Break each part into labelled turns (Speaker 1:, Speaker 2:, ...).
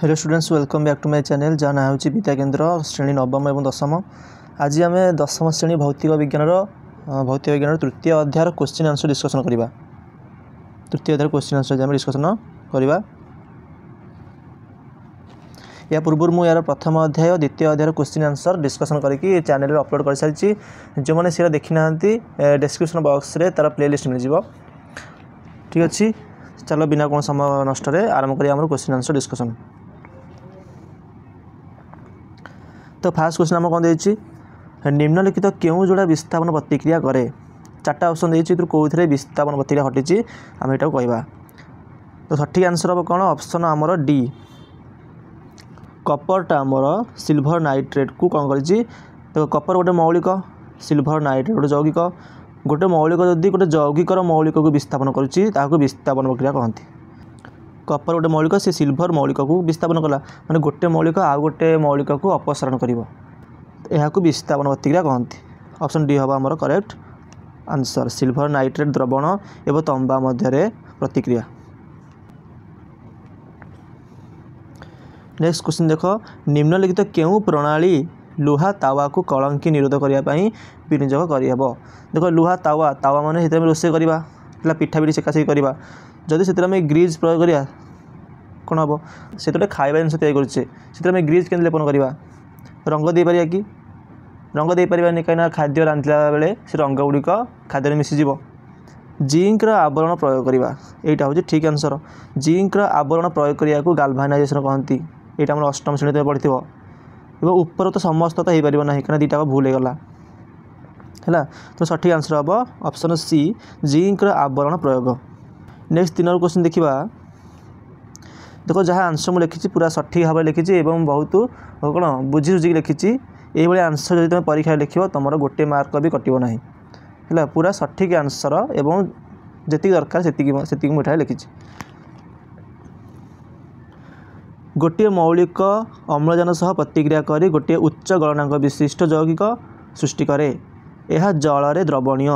Speaker 1: Hello students, welcome back to my channel जहाँ ना होची विद्या केन्द्र श्रेणी नवम एवं दशम। आज आम दशम श्रेणी भौतिक विज्ञान तृतीय अध्याय क्वेश्चन आंसर डिस्कसन करवा। तृतीय अध्याय क्वेश्चन आंसर आम डिस्कसन करवा। या पूर्व मुझे यार प्रथम अध्याय द्वितीय अध्याय क्वेश्चन आंसर डिस्कसन करके चैनल अपलोड कर सारी। जो मैंने सीटा देखी ना डिस्क्रिप्शन बॉक्स रे तार प्लेलिस्ट मिल जाव। ठीक अच्छे, चलो बिना कौन समय नष्ट आरंभ करिए क्वेश्चन आंसर डिस्कसन। तो फास्ट क्वेश्चन आम कौन देती, निम्नलिखित क्यों जोड़ा विस्थापन प्रतिक्रिया करे। चार्टा ऑप्शन देती कौन विस्थापन प्रतिक्रिया घटी आम यहाँ कहवा। तो सठिक आंसर हम कौन, ऑप्शन आमर डी, कपरटा आमर सिल्वर नाइट्रेट को कौन कर। देखो कपर गोटे मौलिक, सिल्वर नाइट्रेट गोटे यौगिक। गोटे मौलिक जदि गोटे यौगिकर मौलिक को विस्थापन करुँच विस्थापन प्रक्रिया कहती। कपर गोटे मौलिक, से सिल्वर मौलिक को विस्थापन कला माने गोटे मौलिक आउ गोटे मौलिक को अपसारण कर विस्थापन प्रतिक्रिया कहती। ऑप्शन डी हम आमर करेक्ट आंसर, सिल्वर नाइट्रेट द्रवण एवं तंबा मध्य प्रतिक्रिया। नेक्स्ट क्वेश्चन देख, निम्नलिखित क्यों प्रणाली लुहा तावा को कलंकी निरोध करने विनियोग करहब। देख लुहा तावा, तावा माने रोषे करवा पिठा पिठी सेकासेकी करवा। जदि से ग्रीज प्रयोग करिया कौन हम, से तो खाଇବା जिन तैयारी करें ग्रीज के लेपन करवा। रंग दे पारिया कि रंग दे पारिबानी, कहीं खाद्य रांधिला बेले से रंग गुड़िक खाद्य मिसीज। जिंकर आवरण प्रयोग करवा, यहाँ हूँ ठीक आंसर। जिंकर आवरण प्रयोग करने को गाल्भानाइजेशन कहती। यहाँ आम अष्टम श्रेणी में पढ़ी ऊपर तो समस्त तो हो पार ना, कहीं दुटा भूल होगा है। तो सठिक आंसर हम ऑप्शन सी, जिंकर आवरण प्रयोग। नेक्स्ट 3 क्वेश्चन देखा। देखो जहाँ आंसर मुझे लिखी पूरा सठिक भाव लिखी बहुत कौन बुझी सुझी लिखी। ये आंसर जब तुम परीक्षा लिख तुम गोटे मार्क भी कटो ना है। पूरा सठिक आंसर एवं जी दरकार से मुझे लिखी। गोटे मौलिक अम्लजान सह प्रतिक्रिया करी गोटे उच्च गलनांक विशिष्ट यौगिक सृष्टि करे। यह जल रे द्रवणीय।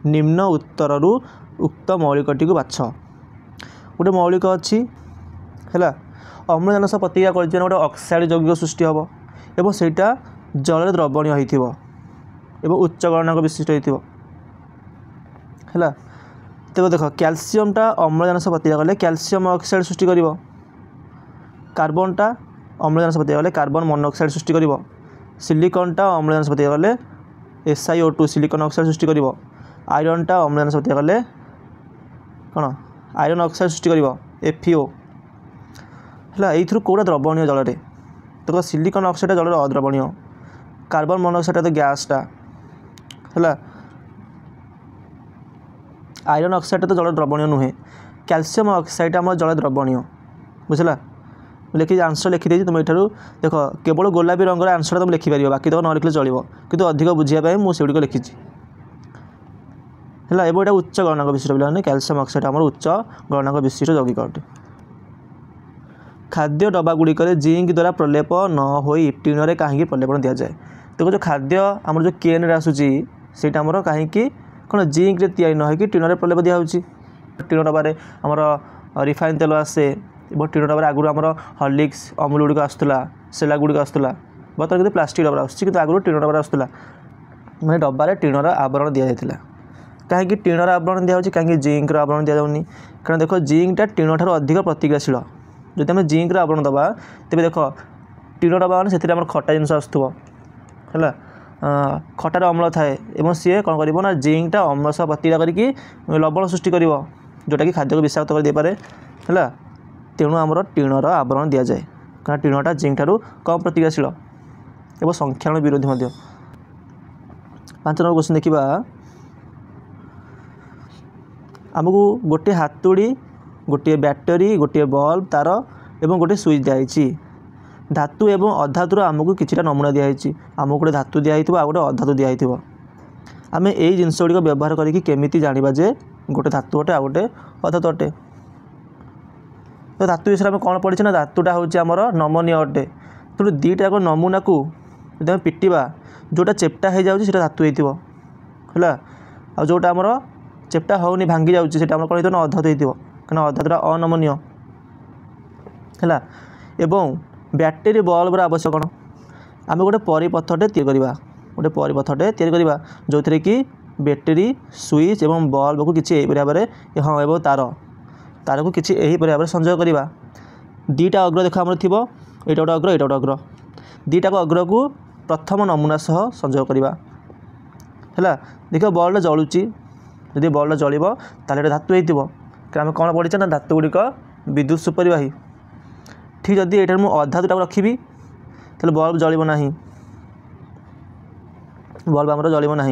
Speaker 1: निम्न उत्तरु उक्त मौलिकटी को बाछ। गोटे मौलिक अच्छी है अम्लजान सह प्रतिक्रिया कर गोटे ऑक्साइड यौगिक सृष्टि हम एवं सेटा जल द्रवणीय होती उच्च गलनांक विशिष्ट होती है। तो देख कैल्शियमटा अम्लजान सह प्रतिक्रिया कले कैल्शियम ऑक्साइड सृष्टि कर। कार्बनटा अम्लजान सह प्रतिक्रिया कले कार्बन मोनोक्साइड सृष्टि कर। सिलिकनटा अम्लजान सह प्रतिक्रिया कले SiO2 सिलिकन ऑक्साइड सृष्टि कर। आयरनटा अम्लजान सह प्रतिक्रिया कले कौन आयरन ऑक्साइड सृष्टि कर FeO है। ये कौटा द्रवणीय जल में तो सिलिकन ऑक्साइड जल अद्रवणीय। कार्बन मोनोक्साइड तो गैसटा है। आयरन ऑक्साइड तो जल द्रवणीय नुहे। कैल्शियम ऑक्साइड आम जल द्रवणीय बुझला। लिखी आंसर लिखिदी तुम यू देख केवल गोलापी रंगर आंसर तुम लिखिपर बाकी तो न लिखले चलो कि अधिक बुझापी मुझे लिखी है। एवं यहाँ उच्च गलनांक विशिष्ट पे कैल्शियम ऑक्साइड आम उच्च गलनांक विशिष्ट यौगिक अटे। खाद्य डब्बा गुड़िक जिंक द्वारा प्रलेप न हो टीन कहीं प्रलेपन दि जाए। देखो जो खाद्य आम जो केन आसूसी से कहीं कौन जिंक या न हो टीन प्रलेप दिखाई। टीन डब्बार आमर रिफाइन तेल आसे टीन डब्बार आगुरी आम हॉर्लिक्स अमूल गुड़िक आसूला सेला गुड़िक आसूला बर्तमान कि प्लास्टिक डब्बार आसूँ कि आगुरी टीन डब्बार आसूला मैंने डब्बार टीनर आवरण दि जाता। कहीं टीनर आवरण दिखाई कहीं जिंकर आवरण दि जाऊनी कारण देख जिंकटा टीन ठार अधिक प्रतिक्रियाशील। जब आम जिंकर आवरण दबा तेज देख टीन डब्बा मैंने से खटा जिन आसुव है खटार अम्ल थाए सी कौन कर जिंकटा अम्ल सह प्रतिक्रिया करके लवण सृष्टि कर जोटा कि खाद्य को विषाक्त कर देपे है। तेणु आमर टीनर आवरण दि जाए कारण टीनटा जिंक ठार कम प्रतिक्रियाशील एवं संख्याण विरोधी। 5 नंबर क्वेश्चन देखा। आमको गोटे हातुड़ी गोटे बैटेरी गोटे बल्ब तार एवं गोटे स्विच दिखाई। धातु एवं अधातुर आमको किसी नमूना दिखाई। आमको गोटे धातु दिखाई आ गोटे अधातु दिखाई। आम यही जिनस गुड़िक व्यवहार करके जाना जे गोटे धातु अटे आ गोटे अधातु अटे। तो धातु विषय में कौन पढ़ी ना धातुटा हूँ आमर नमनीय अटे। तेणु दुईटा नमूना को जब आम पिटा जोटा चेप्टा हो जाए धातु होता है जोटा आमर चेप्टा होनी भांगी जाऊँगी कौन होता अधातु होता कहीं अधातुटा अनमनीय है। एवं बैटेरी बल्बर आवश्यक कौन आम गोटे परिपथटे गोटे परिपथटे जो थे कि बैटेरी स्विच एवं बल्ब को किसी भाव में हाँ एवं तार को किसी भाव में संजोग करवा दीटा अग्र देख आम थी यहाँ गोटे अग्र यहाँ गोटे अग्र दीटा को अग्र को प्रथम नमूना सह संजोग करवा है देख बल्ब जलुची जदि बल्ब जल ताले धातु होती आम कौन पढ़ी ना धातु गुड़िक विद्युत सुपरिवाही ठीक जदि ये मुझे अधातुटा रखी तो बल्ब जल ना बल्ब आमर जल ना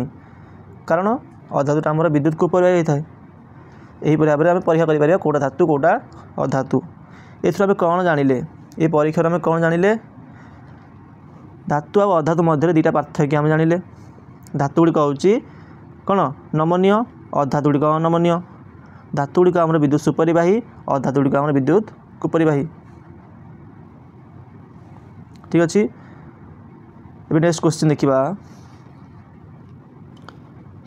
Speaker 1: कारण अधातुटा आमर विद्युत को परिवाही होता है यही भाव में आम परीक्षा करें कौटा धातु कौटा अधातु एथुर आम कौन जानिले ये परीक्षा आम कौन जानिले धातु और अधातु मध्य दुईटा पार्थक्य आम जानिले धातु गुड़िक हूँ कौन नमनीय अधातु गुड़िक अनमनीय धातु गुड़िक आम विद्युत सुपरिवाही अधातु गुड़िक आम विद्युत कुपरिवाही ठीक अच्छे। ए नेक्स्ट क्वेश्चन देखा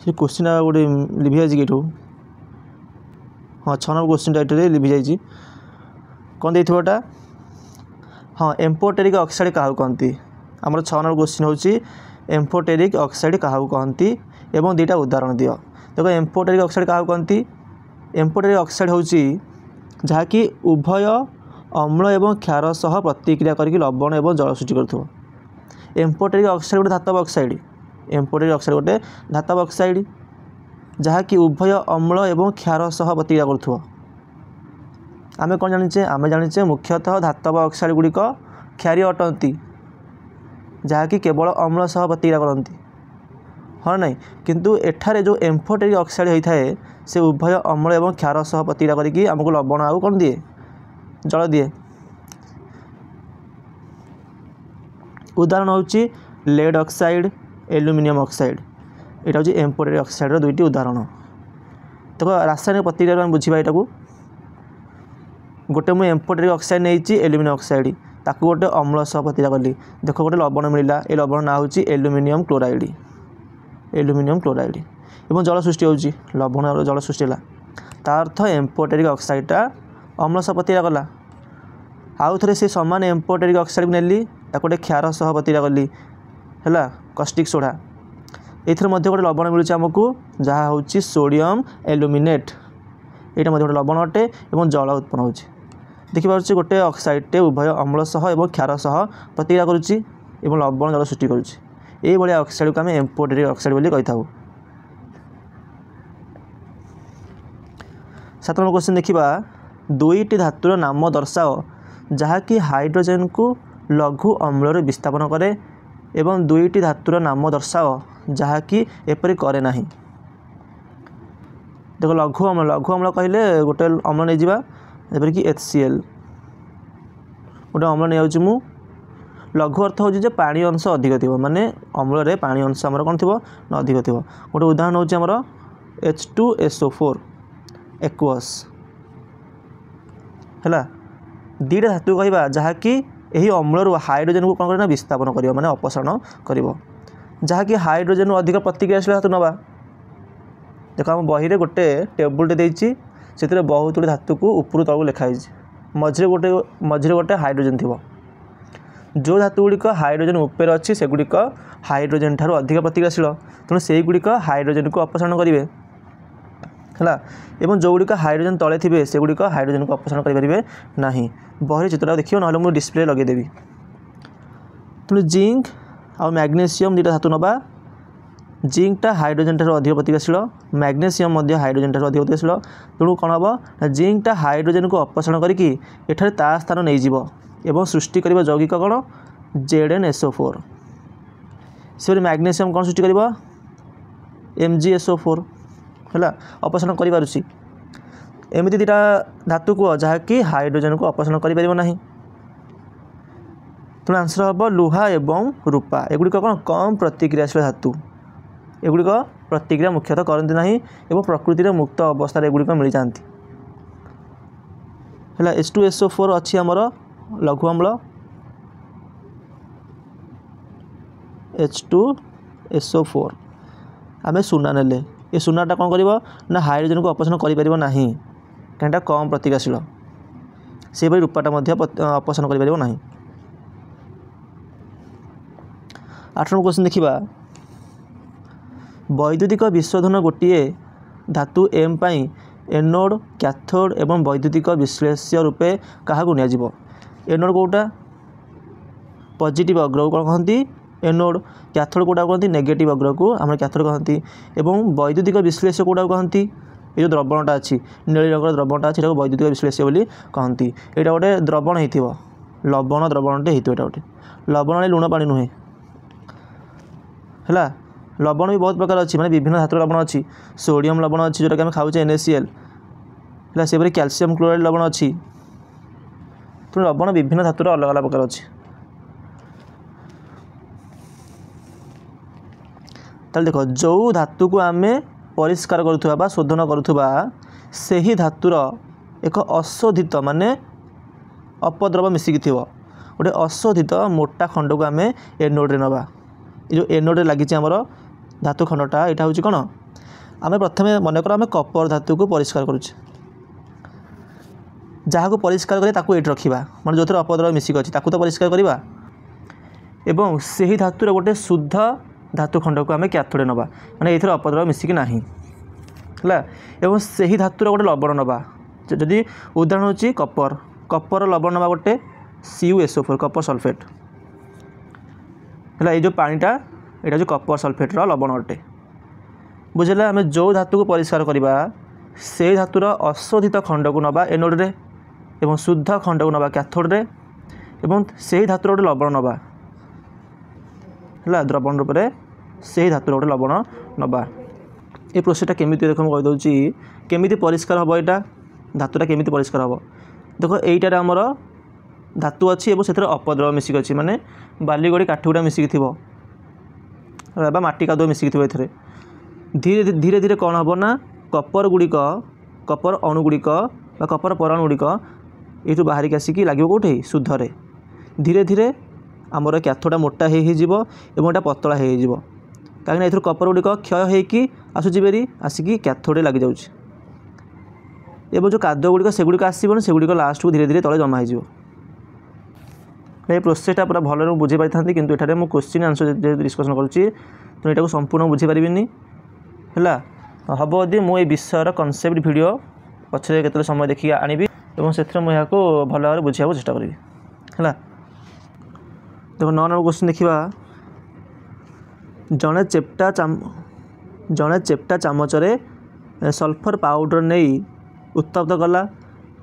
Speaker 1: से क्वेश्चन गोटे लिभि जाए कि हाँ 6 नंबर क्वेश्चन टाइटल लिभि जाए कौन देटा हाँ एम्फोटेरिक ऑक्साइड क्या कहती आमर 6 नंबर क्वेश्चन हूँ एम्फोटेरिक ऑक्साइड क्या कहती एवं दुईटा उदाहरण दियो देख एम्फोटेरिक ऑक्साइड क्या कहती एम्फोटेरिक ऑक्साइड हूँ जहाँकि उभय अम्ल एवं क्षार सह प्रतिक्रिया करके लवण एवं जल सृष्टि कर एम्फोटेरिक ऑक्साइड गोटे धातव ऑक्साइड एम्फोटेरिक ऑक्साइड गोटे धातव ऑक्साइड जहाँकि उभय अम्ल एवं क्षार सह प्रतिक्रिया कर आम कौन जाने आम जाने मुख्यतः धातव ऑक्साइड गुड़िक क्षारीय अटंती जहाँकि केवल अम्ल सह प्रतिक्रिया करती हाँ ना किंतु एठारे जो एम्फोटेरिक ऑक्साइड होता है से उभय अम्ल एवं क्षार सह प्रतिक्रिया करके आमको लवण आउ कौन दिए जल दिए उदाहरण हूँ लेड ऑक्साइड एल्युमिनियम ऑक्साइड यहाँ हूँ एम्फोटेरिक ऑक्साइड दुईटी उदाहरण देखो रासायनिक प्रतिक्रिया बुझा यहाँ गोटे मुझे एम्फोटेरिक ऑक्साइड नहीं एल्युमिनियम ऑक्साइड ताकू गोटे अम्ल सह प्रतिक्रिया कली देख गोटे लवण मिलला ये लवण ना हूँ एल्युमिनियम क्लोराइड एवं जल सृष्टि होची लवण जल सृष्टि है तार अर्थ एम्फोटेरिक ऑक्साइडटा अम्ल सह प्रतिक्रिया कला आउ थे से सामान एम्फोटेरिक ऑक्साइड को नेली गोटे क्षार सह प्रतिक्रिया कली है कस्टिक सोडा एथर मध्य गोटे लवण मिलूँ आमको जहाँ हूँ सोडियम एल्युमिनेट यहाँ गोटे लवण अटे और जल उत्पन्न हो देखिए गोटे ऑक्साइडटे उभय अम्ल सह और क्षार सह प्रतिक्रिया करुच्ची और लवण जल सृष्टि करुच्ची ये ऑक्साइड को आम एम्फोटेरिक ऑक्साइड बोली कही था। 7 नंबर क्वेश्चन देखा दुईटी धातुर नाम दर्शाओ जहाँकि हाइड्रोजेन को लघु अम्ल विस्थापन करे एवं दुईटी धातुर नाम दर्शाओ जहाँकि एपरी करे नहीं देख लघु अम्ल कहले गोटे अम्ल नहीं जावा जपरिक HCl गोटे अम्ल नहीं जाऊँ मु लघु अर्थ हो पानी अंश अधिक थी माने अम्ल पानी अंश आमर कौन थी ना अधिक थी गोटे उदाहरण हूँ आमर H2SO4 एक्वस है दुईटा धातु कहवा जहाँकि यही अम्ल हाइड्रोजेन को कौन करना विस्थापन कर माने अपसारण कर जहाँकि हाइड्रोजेन अधिक प्रतिक्रियाशील धातु नवा देख आम बही गोटे टेबुलटे देती से बहुत गुड़े धातु को ऊपर तलू लिखाई मझे गोटे हाइड्रोजेन थी जो धातु गुड़िक हाइड्रोजेन ऊपर अच्छी से गुड़िक हाइड्रोजेन ठार अधिक प्रतिक्रियाशील तेणु से गुड़िक हाइड्रोजेन को अपसारण करेंगे है जो गुड़िक हाइड्रोजेन तले थे से गुड़िक हाइड्रोजेन को अपसारण करेंगे ना बही चित्र देखिए ना मुझे डिस्प्ले लगेदेवी तेणु जिंक आ मैग्नेशियम दुईटा धातु नवा जिंकटा हाइड्रोजेन ठार अधिक प्रतिक्रियाशील मैग्नेशियम हाइड्रोजेन ठार अधिक प्रतिक्रियाशील तेणु कौन हम जिंकटा हाइड्रोजेन को अपसारण करके एठारे ता स्थान नहीं जीव एवं सृष्टि कर यौगिक कौन ZnSO4 से मैग्नेशियम कौन सृष्टि कर MgSO4 है अपसारण करें एमती दुईटा धातु को जहाँकि हाइड्रोजेन को अपसारण करना तेणु आंसर हम लुहा एवं रूपा एगुड़िक कौन कम प्रतिक्रियाशील धातु एगुड़िक प्रतिक्रिया मुख्यतः करती ना और प्रकृति में मुक्त अवस्था एगुड़िक मिल जाती है। H2SO4 अच्छी आमर लघु अम्ल H2SO4 आम सुना नेले ये सुनाटा कौन कर ना हाइड्रोजेन को अपसारण कर कम प्रतिक्रियाशील सेहीपरि रूपाटा अपसारण कर ना। 8 नंबर क्वेश्चन देखा वैद्युतिक विशोधन गोटे धातु एम पाई एनोड कैथोड एवं वैद्युतिक विश्लेष्य रूपे क्या नियाजिबो। एनोड कोटा पॉजिटिव अग्र को कहती एनोड, कैथोड कोटा कहती नेगेटिव अग्र को आम कैथोड कहती एवं वैद्युतिक विश्लेष्य कोटा कहती ये जो द्रवणटा अच्छी नीली रंग द्रवणटा अच्छी वैद्युतिक विश्लेष्य बोली कहती। यहाँ गोटे द्रवण हो लवण द्रवणटे होता गोटे लवण लुण पा नुहे है। लवण भी बहुत प्रकार अच्छी माने विभिन्न धातुर लवण अच्छी सोडियम लवण अच्छी जोटा कि आम खाऊे NaCl है से कैल्शियम क्लोराइड लवण अच्छी। तेणु लवण विभिन्न धातुर अलग अलग प्रकार अच्छी। ताल देख जो धातु को आम परिष्कार करुवा शोधन करुवा से ही धातुर एक अशोधित माने अपद्रव मिसिकी थी गोटे अशोधित मोटा खंड को आम एनोड रे नवा। जो एनोड लगी आमर धातु खंडटा यहाँ हूँ कौन आम प्रथम मनकर आम कपर धातु को परिष्कार करुचे जहाँ को परिष्कार करें ये रखा मैं जो थे अपद्रव मिसिक अच्छी तो परिष्कार करवा एवं से ही धातुर गोटे शुद्ध धातु खंड को आम कैथोड नवा माने ये अपद्रव मिसिक ना है। एवं से ही धातुर गोटे लवण नवा जदि उदाहरण होची कपर कपर लवण नवा गोटे CuSO4 कपर सल्फेट है। ये जो पानीटा यहाँ जो कपर सल्फेट्र लवण अटे बुझे आम जो धातु को परिष्कार करवा से धातुर अशोधित खंड को नवा एनोड रे एवं शुद्ध खंड को नवा कैथोड रे एवं से धातुर गोटे लवण नवा है द्रवण रूप से ही धातुर गोटे लवण नवा। ये प्रोसेसटा केमी देख मुझे कहीदे केमी परिष्कार हम यहाँ धातुटा केमी परिष्कार हम देख यहीटार आमर धातु अच्छी और से अपद्रव मिसिक अच्छी माने बाली गोड़ी काठगुड़ा मिसिक थी माटी कादुआ मिसिक थी धीरे धीरे धीरे कौन हम ना कपर गुड़िक कपर अणुगुड़िक कपर परमाणु गुड़िक ये बाहरिक आसिक लगे कौटे शुद्धरे धीरे धीरे आमर कैथोडा मोटा हो पतला हो कहीं ये कपर गुड़िक क्षय हो आसूरी आसिक कैथोडे लग जाऊँ एवं जो कादुआ गुड़िक सेगुड़िक आसबन सेगुड़िक लास्ट को धीरे धीरे तले जमा हो। ये प्रोसेसटा पूरा भल बुझे पाई था कि ये मुझे क्वेश्चन आंसर जेहतु डिस्कसन करुँची तो यहाँ संपूर्ण बुझीपारि है हम यदि मुझे विषयर कनसेप्ट वीडियो पछरे केतले समय देखिए आनिबी और से मुझे भल भाव बुझा चेष्टा करी है। देखो 9 नंबर क्वेश्चन देखा जड़े चेप्टा चामचरे सल्फर पाउडर नहीं उत्तप्त कला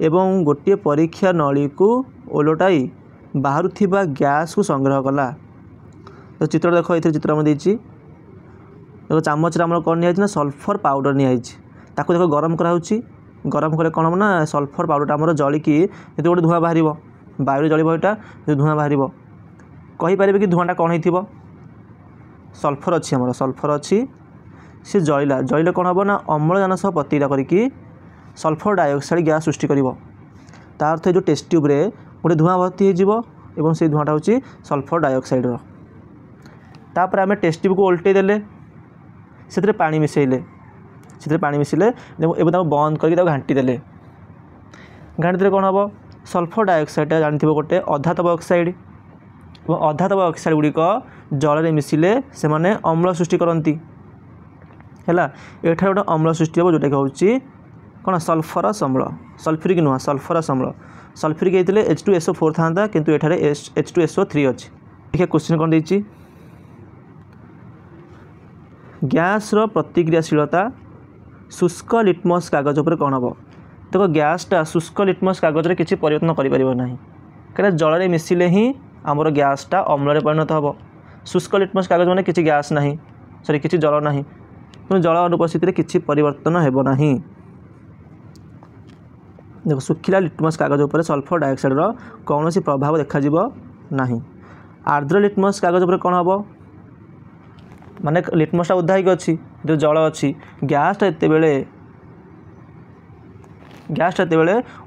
Speaker 1: एवं गोटे परीक्षा नली को ओलटाई बाहर थिबा गैस को संग्रह कला। तो चित्र देख ये चित्र में देखिए देखो चामच आम कौन नि सल्फर पाउडर नि ताको देख गरम कराऊँगी गरम कले कौन हम ना सल्फर पाउडर आम जलिकी ये गोटे धूआं बाहर बायु जलिब यहाँ धूआं बाहर कहीपर कि धूआंटा कौन हो सल्फर अच्छी आम सल्फर अच्छी सी जलिला जलिले कौन हम ना अम्लजान सह प्रतिक्रिया करके सल्फर डाइऑक्साइड गैस सृष्टि कर तार अर्थ जो टेस्ट ट्यूब रे गोटे धूआं भर्ती हो से धूआंटा हूँ सल्फर डाइऑक्साइड तापर आम टेस्ट ट्यूब को ओल्टे देले से पानी मिसेले एवं बंद करके घाटी देले कौन हम सल्फर डाइऑक्साइड जानते गोटे अधातब ऑक्साइड और अधातब ऑक्साइड गुड़िक जल में मिसिले से माने अम्ल सृष्टि करती है। ये गोटे अम्ल सृष्टि हो जोटा कि हूँ कौन सल्फरस अम्ल सल्फ्यूरिक नुह सल्फरस अम्ल सल्फ्यूरिक होते H2SO4 था किंतु ये H2SO3 अच्छी। देखिए क्वेश्चन कौन देती गैस रो प्रतिक्रियाशीलता शुष्क लिटमस कागज पर कौन हम देखो गैसटा शुष्क लिटमस कागज में किसी परिवर्तन करना कहीं जल में मिसिले ही आमर गैसटा अम्ल परिणत हम शुष्क लिटमस कागज मैंने किसी गैस ना सॉरी किसी जल ना तेणु जल अनुपस्थित किसी परिवर्तन होना। देखो शुखिला लिटमस कागज उपर सल्फर डाइऑक्साइड कौन सी प्रभाव देखा ना। आर्द्र लिटमस कागज उपर कौन हम माने लिटमसटा उदा होगी अच्छी जो जल अच्छी गैसटा एत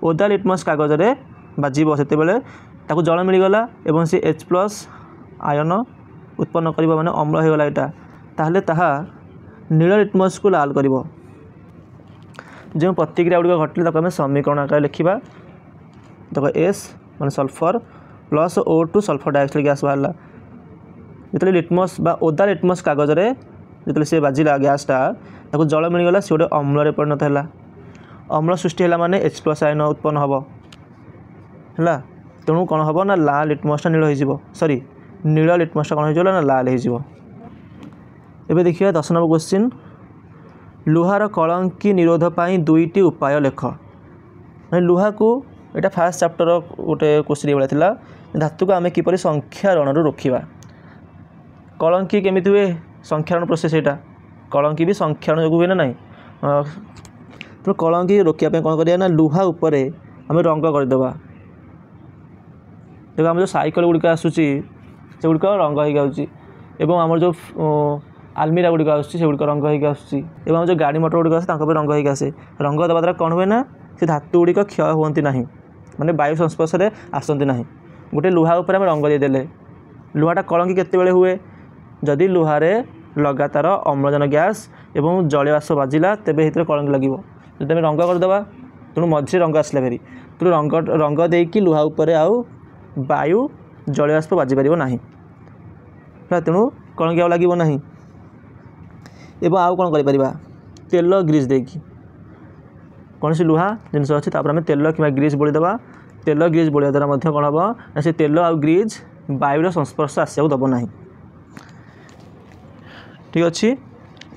Speaker 1: ओदा लिटमस कागज रे बाजिब से जल मिलगला एवं सी H+ आयन उत्पन्न कर माने अम्ल होगला यहाँ ताहले ताहा नील लिटमस को लाल कर जो प्रतिक्रिया गुड़िक घटले आम समीकरण आकार लिखा देख एस मान sulphur plus O2 sulphur dioxide gas बाहर जो लिटमस बा ओदा लिटमस कागज जो सी बाजिला गैसटा ताको जल मिलगला सी गोटे अम्ल परिणत है अम्ल सृष्टि है माने H+ आयन उत्पन्न हम है तेणु कौन हम ना लाल लिटमसटा नील हो सॉरी नील लिटमसटा कौन हो ना लाल हो। देखिए 10 नंबर क्वेश्चन लुहार कलंकी निरोध पाई दुईटी उपाय लेख मैं लुहा को यहाँ फास्ट चैप्टर गोटे क्वेश्चन ये था धातु को आम किपर संख्यारण रोकवा कलंकी केमी हुए संख्यारण प्रोसेस यहाँ कलंकी भी संख्यारण जो हुए ना ना तो कलंकी रोकने कौन करा ना लुहा उपर आम रंग करदे देख आम जो साइकेल गुड़िक आसूसी से गुड़िक रंग हो आम जो आलमीरा गुड़िक आसुक रंग हो आम जो गाड़ी मोटर गुड़िक आसे रंग हो आसे रंग देवा द्वारा कौन हुए ना से धातु गुड़िक क्षय हुआ ना माने वायु संस्पर्श में आसती ना गोटे लुहा उपर आम रंग देदेले लुहाटा कलंकी केतेबेले हुए जदि लुहारे लगातार अम्लजान गैस एवं जलीय बाष्प बाजिला तेबे हितरे कलंकी लगे जब आम रंग करदे तेणु मझे रंग आसला फेरी तेणु रंग देकी लुहा उपर आउ वायु जलीय बाष्प बाजिपर ना तेणु कलंकी आउ लगे ना एवं आउ कौन कर तेल ग्रीस देकी कौन सी लुहा जिनस अच्छी आम तेल कि ग्रीस बोलीदेवा तेल ग्रीस बोलिया द्वारा कौन हम ना से तेल आ ग्रीस वायुर संस्पर्श आसको दब ना ठीक अच्छे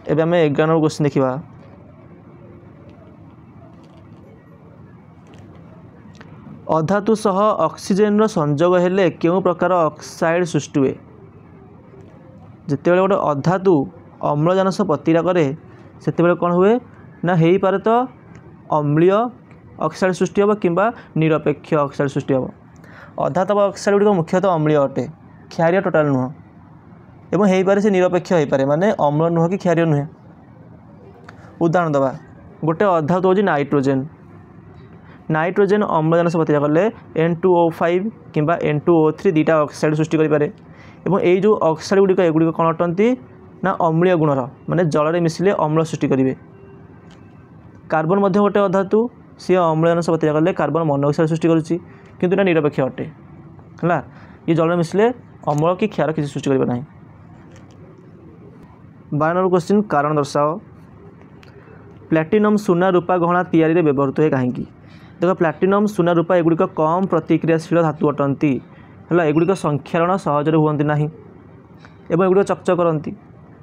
Speaker 1: एवं आम 11 नंबर क्वेश्चन देखा अधातु सह ऑक्सीजन संजोग हेले क्यों प्रकार ऑक्साइड सृष्टि हुए जिते गोटे अधातु अम्लजान सह प्रतिक्रिया करे से कौन हुए ना हो पारे तो अम्लीय ऑक्साइड सृष्टि हम कि निरपेक्ष ऑक्साइड सृष्टि हम अधातु ऑक्साइड गुड़िक मुख्यतः अम्लीय अटे क्षारीय टोटाल नुह एवं हो पारे से निरपेक्ष हो पारे माने अम्ल नुह कि क्षारीय नुहे उदाहरण दवा गोटे अधातु हूँ नाइट्रोजेन नाइट्रोजेन अम्लजान से प्रतिक्रिया कले N2O5 कि N2O3 दुईटा ऑक्साइड सृष्टि करें ये जो ऑक्साइड गुड़िक एगुड़िक कौन अटंती ना अम्लीय गुणर माने जल मिसिले अम्ल सृष्टि करेंगे कार्बन गोटे अधातु सी अम्लजान से प्रतिक्रिया कले कार्बन मोनोऑक्साइड सृष्टि करुच्ची किंतु ना निरपेक्ष अटे है ये जल मिसिले अम्ल कि क्षार किसी सृष्टि करें ना 12 नंबर क्वेश्चन कारण दर्शाओ प्लैटिनम सुना रूपा गहना तैयारी व्यवहृत है कहीं देख प्लैटिनम सुना रूपा एगुड़िक कम प्रतिक्रियाशील धातु अटंती है एगुड़िक संख्यारण सहजरे हुअंती नहीं एवं एगुड़िक चकचक करती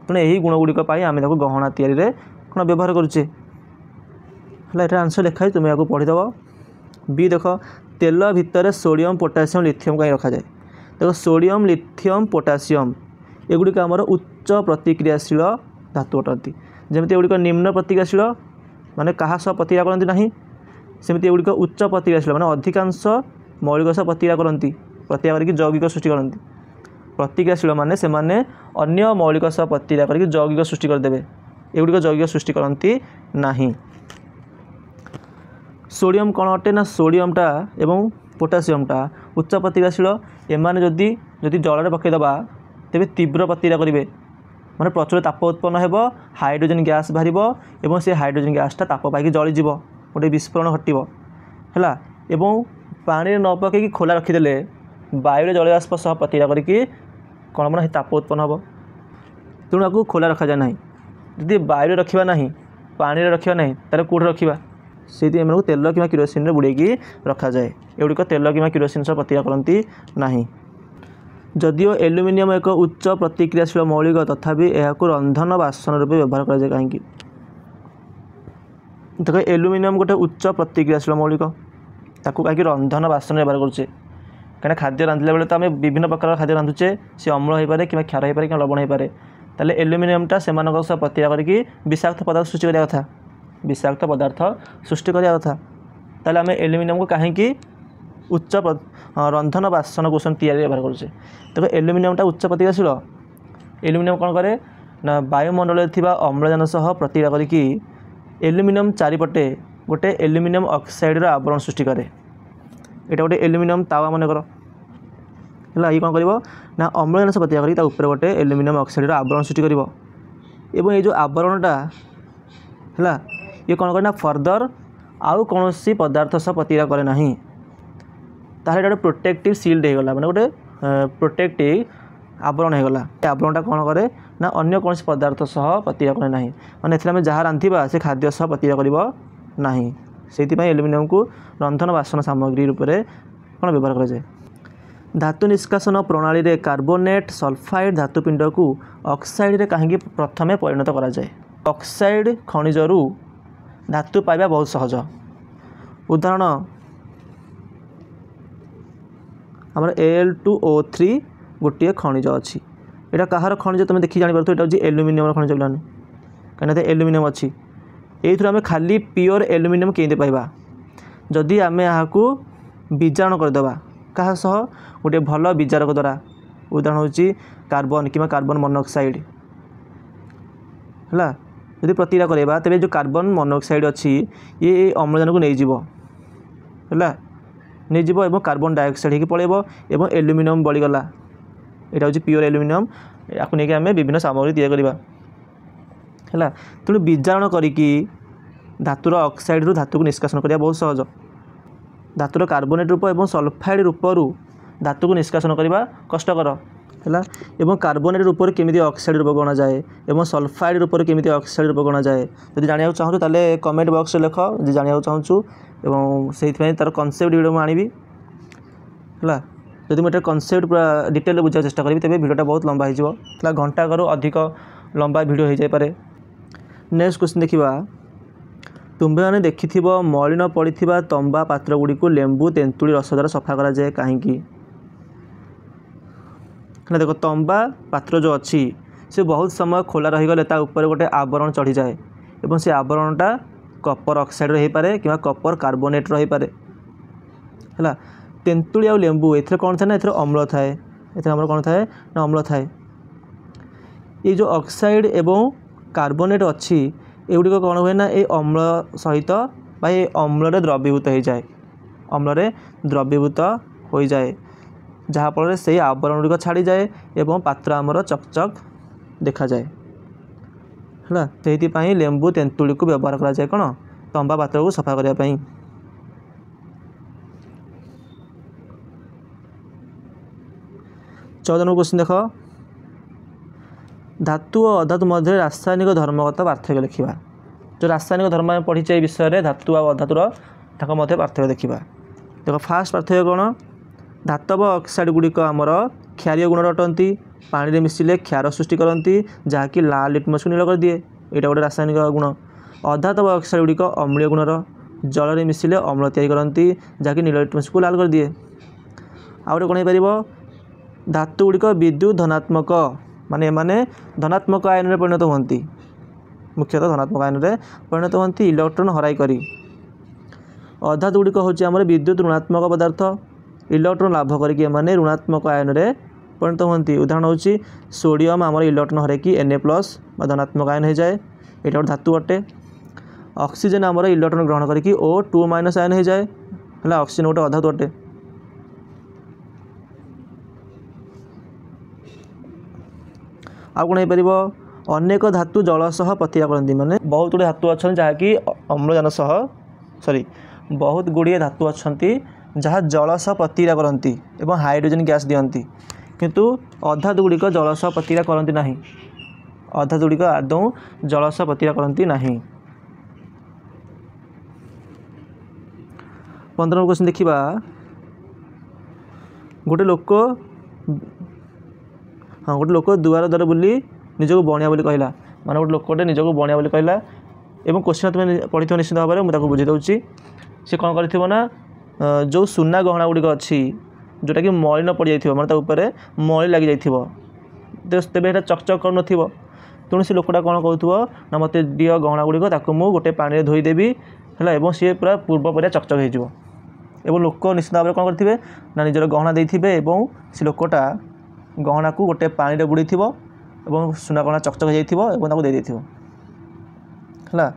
Speaker 1: तेणु यही गुणगुड़िक आम गहना तैयारी कौन व्यवहार करुचे है ये आंसर लिखाई तुम यहाँ पढ़ीदेव बी देख तेल भितर सोडियम पोटासियम लिथियम कहीं रखा जाए देख सोडियम लिथियम पोटासियम एगुड़िक आमर उच्च प्रतिक्रियाशील धातु अटंती जमी एगुड़िक निम्न प्रतिक्रियाशील माने कहा सह प्रतिक्रिया करती ना सेमती एगुड़िक उच्च प्रतिक्रियाशील माने अधिकांश मौलिक सह प्रतिक्रिया करती प्रतिक्रिया करके यौगिक सृष्टि करती प्रतिक्रियाशील माने से माने अन्य मौलिक सह प्रतिक्रिया करके यौगिक सृष्टि करदे एगुड़िक यौगिक सृष्टि करती नहीं सोडियम कौन अटे ना सोडियमटा एवं पोटासियमटा उच्च प्रतिक्रियाशील एमाने जदि जल पकईदबा तेरे तीव्र प्रतिक्रिया करेंगे माने प्रचुर ताप उत्पन्न हो हाइड्रोजन गैस बाहर से हाइड्रोजन गैसटा ताप पाई जलीज गोटे विस्फोरण घटो है एवं पानी न पकई खोला रखीदे वायु जल बाष्प सह प्रतिक्रिया करके कौन हम ताप उत्पन्न हो तेणु आपको खोला रखा जाए ना जदि वायु रखा ना पानी रखा ना तेल कौट रखा से तेल कि किरोसिन बुड़ेकी रखा जाए एगुड़िक तेल कि किरोसिन सह प्रतिक्रिया करती ना जदिओ एल्युमिनियम एक उच्च प्रतिक्रियाशील मौलिक तथापि यह रंधन बासन रूप व्यवहार कराए कहीं देख एल्युमिनियम गोटे उच्च प्रतिक्रियाशील मौलिक ताकू कहीं रंधन बासन व्यवहार करुचे कहीं खाद्य रांधिला बेले तो आम विभिन्न प्रकार खाद्य रांधुचे सी अम्ल हो पाए कि क्षार हो पाए कि लवण हो पाए ताले एल्युमिनियमटा से प्रतिक्रिया करके विषाक्त पदार्थ सृष्टि करा कथा विषाक्त पदार्थ सृष्टि करा कथा ताले आम एल्युमिनियम को कहीं उच्च रंधन बासन कुशन तैयारी व्यवहार करुचे देख एल्युमिनियमटा उच्च प्रतिक्रियाशील एल्युमिनियम कौन करे ना वायुमंडल अम्लजान सह प्रतिक्रिया करके एल्युमिनियम चारिपटे गोटे एल्युमिनियम ऑक्साइड आवरण सृष्टि करे यहाँ गोटे एल्युमिनियम तावा मन कर ये कौन कर ना अम्लजान सह प्रतिक्रिया करके ऊपर गोटे एल्युमिनियम ऑक्साइड आवरण सृष्टि कर ये जो आवरणटा है ये कौन करे ना फर्दर आउ कौन सी पदार्थ सह प्रतिक्रिया करे ना ताहले गोटे प्रोटेक्टिव सिल्ड हो गला माने गोटे प्रोटेक्टिव आवरण हो गला। आवरणटा कौन करे ना अन्य कौन पदार्थ सह प्रतिक्रिया करे नहीं माने एथले हम जहाँ रांधिबा से खाद्य सह प्रतिक्रिया करिवो नहीं से एल्युमिनियम को रंधन बासन सामग्री रूप में कौन व्यवहार करा जाए। धातु निष्कासन प्रणाली रे कार्बोनेट सल्फाइड धातुपिंड को ऑक्साइड रे कहीं प्रथमे परिणत करा जाए। ऑक्साइड खनिजरू धातु पाइबा बहुत सहज। उदाहरण आमर Al2O3 गोटे खनिज अच्छी यहाँ कहार खनिज तुम देखी जापर तो ये एल्युमिनियम खनिज पाने कहीं एल्युमिनियम अच्छी ये आम खाली प्योर एल्युमिनियम केंदे पाइबा जदि आम यहाँ बीजारण करदे क्या सह गोटे भल बीजारक द्वारा उदाहरण होची कार्बन कि कार्बन मोनोक्साइड है जब प्रतिक्रिया करवा तेज जो कार्बन मोनोक्साइड अच्छी ये अम्लजान को नहीं नहीं कार्बन डाइऑक्साइड हो पड़ेब एवं एल्युमिनियम बढ़ीगला यहाँ हूँ प्योर एल्युमिनियम या नहीं आम विभिन्न सामग्री तैयार करवा है तेणु बीजारण करी धातुर ऑक्साइड रु धातु को निष्कासन करवा बहुत सहज। धातुर कार्बोनेट रूप और सल्फाइड रूपरू धातु को निष्कासन करवा कष्टकर है एवं कार्बोनेट रूप केमी ऑक्साइड रूप गणा जाए और सल्फाइड रूप केमी ऑक्साइड रूप गणा जाए जब जानवा चाहूँ ताले कमेंट बॉक्स लिख जी जानवा चाहूँ और से तार कनसेप्ट वीडियो मुझे आनी है जब मुझे कनसेप्ट पूरा डिटेल बुझा चेष्टा करी तेज वीडियोटा बहुत लंबा हो घंटा करू अधिक लंबा वीडियो हो जाए। नेक्स्ट क्वेश्चन देखा तुम्भे मैंने देखि मलिन पड़ा तंबा पात्र गुड़ी को लेंबू तेंतुली रस द्वारा सफा करा जाए कहीं देख तंबा पात्र जो अच्छी से बहुत समय खोला रहीगले ऊपर गोटे आवरण चढ़ी जाए और से आवरणटा कपर ऑक्साइड रही पारे कि कपर कार्बोनेट रही पारे है। तेंतुली आ लेंबू ए कौन था ना ए अम्ल थाए एम कौन थाए ना अम्ल थाए ये जो ऑक्साइड एवं कार्बोनेट अच्छी एगुड़ी कौन हुए ना ये अम्ल सहित ये अम्ल द्रवीभूत हो जाए अम्ल द्रवीभूत हो जाए जहाँफल से आवरण गुड़िक छाड़ी जाए एवं पात्र आमर चकचक देखा जाए है से लेंबू तेंतुली को व्यवहार करा जाए कौन तंबा पात्र को सफा करने। 14 नंबर क्वेश्चन देख धातु और अधातु मध्य रासायनिक धर्मगत पार्थक्य लिखा जो रासायनिक धर्म में पढ़ी ए विषय धातु और अधातुर मध्य पार्थक्य देखा देख फास्ट पार्थक्य कौन धातव ऑक्साइड गुड़िक आमर क्षारीय गुण अटंती पानी में मिसिले क्षार सृष्टि करती जहाँकि लाल लिटमस को नील कर दिए यहाँ गोटे रासायनिक गुण। अधातव ऑक्साइड गुड़िक अम्लीय गुणर जल में मिसिले अम्ल तैयारी करती जहाँकि नील लिटमस को लाल कर दिए। आउ गोटे कौन हो धातु गुड़िक विद्युत धनात्मक माने माने धनात्मक आयन में परिणत होती मुख्यतः धनात्मक आयन में परिणत होती इलेक्ट्रॉन हराई करी। अधातु गुड़िक हूँ आम विद्युत ऋणात्मक पदार्थ इलेक्ट्रॉन लाभ करके माने ऋणात्मक आयन में परिणत होती उदाहरण हूँ सोडियम आम इलेक्ट्रॉन हरैकी Na+ धनात्मक आयन हो जाए ये गोटे धातु अटे। ऑक्सीजन आम इलेक्ट्रॉन ग्रहण करके O2- आयन हो जाए है ऑक्सीजन गोटे अधातु अटे। आ कौन हो अनेक धातु जल सह प्रतिक्रिया करती माने बहुत गुड़े धातु अच्छा जहाँकि अम्लजान सह सॉरी बहुत गुड़िए धातु अच्छा जहाँ जल सह प्रतिक्रिया करती एवं हाइड्रोजन गैस दियंती किंतु अधातु गुड़िक जल सह प्रतिक्रिया करती नहीं अधातु गुड़िक आदौ जल सह प्रतिक्रिया करती नहीं। 15 क्वेश्चन देखा गोटे लोक हाँ गोटे लोक दुआर द्वार बुली निजक बणिया बोली कहला माने गोटे लोकटे निजक बणिया बोली कहला एवं क्वेश्चन तुम पढ़ी निश्चित भाव में मुझे बुझे दूसरी सी कौन कर जो सुना गहना गुड़िक अच्छी जोटा कि मलिन पड़ जाइए माने ऊपर मली लग जाइए तेरे यहाँ चकचक कर तेणु से लोकटा कौन कहूँ ना मत दिह गहना गुड़िक मुझे गोटे पानी धोईदेवी है सी पूरा पूर्व पर चकचक हो लोक निश्चित भाव में कौन करेंगे ना निजर गहना देते से लोकटा गहना को गोटे पानी बुड़ी थी सुना गहना चकचक हो दे है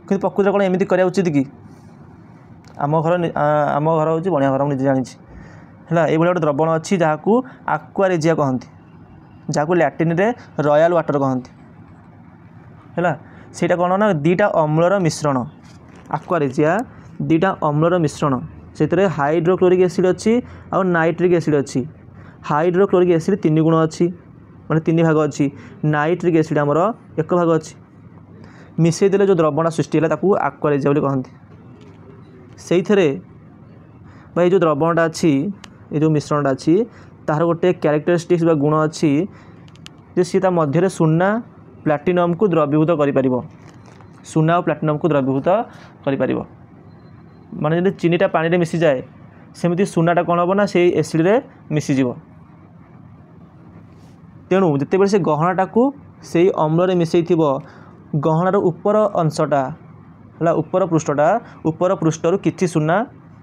Speaker 1: कि प्रकृति कौन एमती करा उचित कि आम घर हूँ बढ़िया घर मुझे जानी है ये गोटे द्रवण अच्छी जहाँ को आक्वारेजिया कहती जहाँ लैटिन रे रॉयल वाटर कहती है ସେଇଟା कौन ना दीटा अम्लर मिश्रण आक्वारेजिया दीटा अम्लर मिश्रण से हाइड्रोक्लोरिक एसिड अच्छी और नाइट्रिक एसिड अच्छी। हाइड्रोक्लोरिक एसिड 3 गुण अच्छी माने 3 भाग अच्छी, नाइट्रिक एसिड आमर 1 भाग अच्छी। मिसई देले जो द्रवणा सृष्टि है ताकू आक्वा रेजिया बोली कहते। से भाई जो द्रवणटा अच्छी ये जो मिश्रणटा अच्छी तार गोटे क्यारेक्टरिस्टिक्स बा गुण अच्छी जे सी मध्य सुना प्लाटिनम को द्रवीभूत कर सुना और प्लाटिनम को द्रवीभूत कर माने जब चीनीटा पानी रे मिसी जाए सेमती सुनाटा कौन हम ना से एसिड रे मिसीज। तेणु जिते से गहनाटा को से अम्ल मिसई गहनार उपर अंशटा है उपर पृष्ठर किसी सुना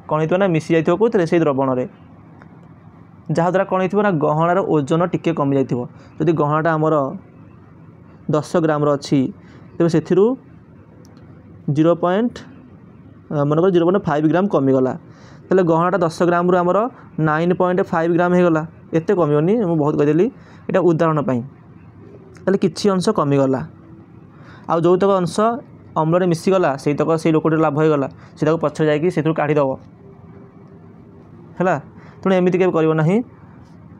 Speaker 1: कौन हो मिसी जाइए कौन से द्रवण में जहाँद्वारा कौन हो गहनार ओजन टिके कमी जाइए। जदि गहनाटा आमर 10 ग्राम अच्छी तेज से मनकर 0.5 ग्राम कमीगला तेल गहनाटा 10 ग्राम आमर 9.5 ग्राम होगला एत कमिवनी मुझे बहुत कहीदेली यहाँ उदाहरण तेल किसी अंश कमीगला आउ जो तक अंश अम्ल मिसीगला से तक से लोकटी लाभ होगा से पछे जाकि काढ़ीदेव है। तेणु एमती के करना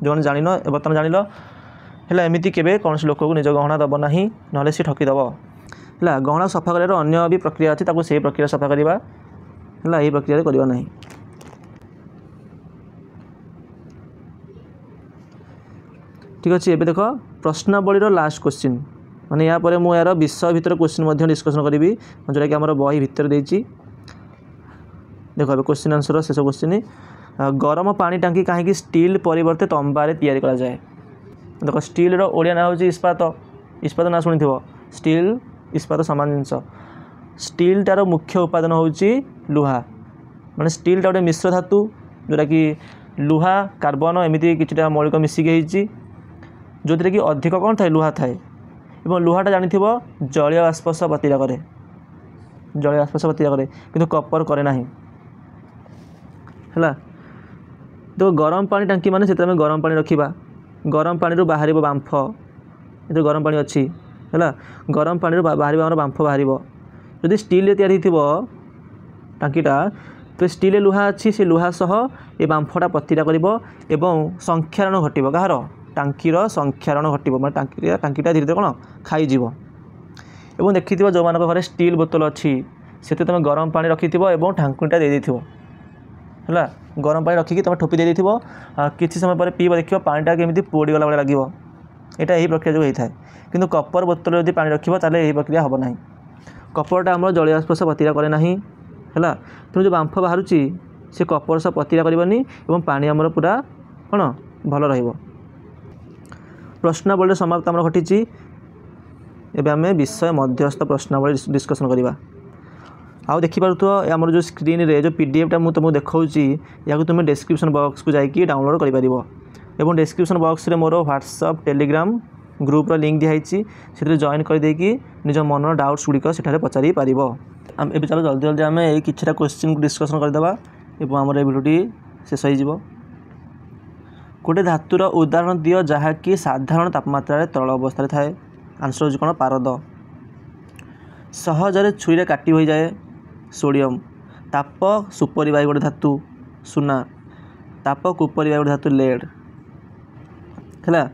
Speaker 1: जो मैंने जान बर्तमान जान है एमती के कौन लोक को निज गहना दब ना ना सी ठकीदेव है। गहना सफा कर अन्य भी प्रक्रिया अच्छी से प्रक्रिया सफा करवा है यही प्रक्रिया करवा ना। ठीक अच्छे एवं देख प्रश्नावलीर लास्ट क्वेश्चन माने या परे मु यार विषय भितर क्वेश्चन डिस्कसन करी जोटा कि आम बही भितर देती। देख क्वेश्चन आंसर शेष क्वेश्चन गरम पानी टांकी कहीं स्टील परिवर्ते तंबारे तैयारी करा जाए। देख स्टील ओडिया ना हूँ इस्पात इस्पात ना शुणी स्टील इस्पात सामान जिनस स्टील टार मुख्य उपादान हूँ लुहा माने स्टील टा गोटे मिश्र धातु जोटा कि लुहा कार्बन एमती किछटा मौलिक मिसिकी जो थी कि अधिक कौन थाए लुहा थाए और लुहाटा जानी जलीय बाष्प सह प्रतिक्रिया करे जलीय बाष्प सह प्रतिक्रिया करे किंतु कपर करे ना है। तो गरम पानी टांकी माने से गरम पानी रखा गरम पानी बाहर बांफ ये गरम पानी अच्छी है गरम पानी बाहर आम बांफ बाहर जदि स्टील तैयारी टांकीटा तो स्टील लुहा अच्छी से लुहा सह ये बांफटा प्रतिक्रिया कर संख्यारण घटो कहार टांकीर संख्यारण घटो मैं टांकीटा धीरे धीरे कौन खाईज। और देखी जो मान घर स्टील बोतल अच्छी से तुम गरम पानी रखी और ढांकुणीटा दे है गरम पानी रखिकी तुम ठोपी दे किसी समय पर पीब देख पानीटा केमी पोड़गला भाई लगे यहाँ यही प्रक्रिया जो होता है। किंतु कपर बोतल यदि पानी रखिब ताले यही प्रक्रिया हम ना कपरटा आम जलीय बाष्प सह प्रतिक्रिया करे ना है। तेणु जो बांफ बाहर से कपर सह प्रतिक्रिया करनी और पानी आमर पूरा कौन भल रही। प्रश्नावली समाप्त आम घटी एवं आम विषय मध्यस्थ प्रश्नावली डिस्कसन करवा। आउ देखिपो आमर जो स्क्रीन रे जो पीडीएफटा मुझे तुमको देखी या तुम डिस्क्रिप्शन बॉक्स को जाकि डाउनलोड कर डिस्क्रिप्शन बॉक्स रे मोर व्हाट्सएप टेलीग्राम ग्रुप्र लिंक दिखाई से जॉइन करदेकि निज मनर डाउट्स गुड़िक से पचारि पार। ए चलो जल्दी जल्दी आम ये किछटा क्वेश्चन को डिस्कसन करदेबा एवं आमर भिडियोटी शेष हो। गोटे धातुर उदाहरण दियो जहाँकि साधारण तापमात्रा तरल अवस्था थाए। आंसर हो कौन पारद। सहजरे छुरी काटी हो जाए सोडियम। ताप सुपरिवाही गोटे धातु सुना। ताप कुपरिवाही गोटे धातु लेड है।